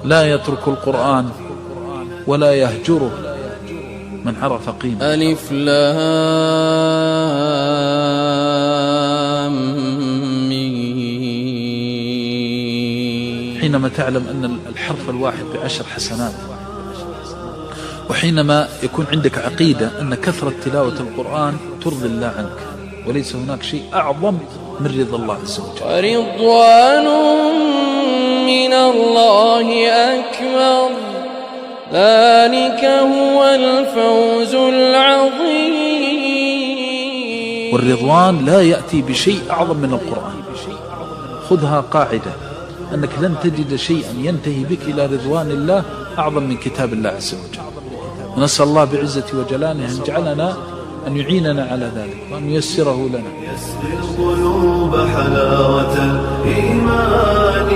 لا يترك القرآن ولا يهجره من عرف قيمة. ألف لام ميم. حينما تعلم أن الحرف الواحد ب10 حسنات، وحينما يكون عندك عقيدة أن كثرة تلاوة القرآن ترضي الله عنك، وليس هناك شيء أعظم من رضا الله عز وجل. ورضوان من الله أكبر، ذلك هو الفوز العظيم. والرضوان لا يأتي بشيء أعظم من القرآن. خذها قاعدة، أنك لن تجد شيئا ينتهي بك إلى رضوان الله أعظم من كتاب الله عز وجل. ونسأل الله بعزة وجلاله أن يجعلنا، أن يعيننا على ذلك، وأن ييسره لنا. يسقي القلوب حلاوة الإيمان.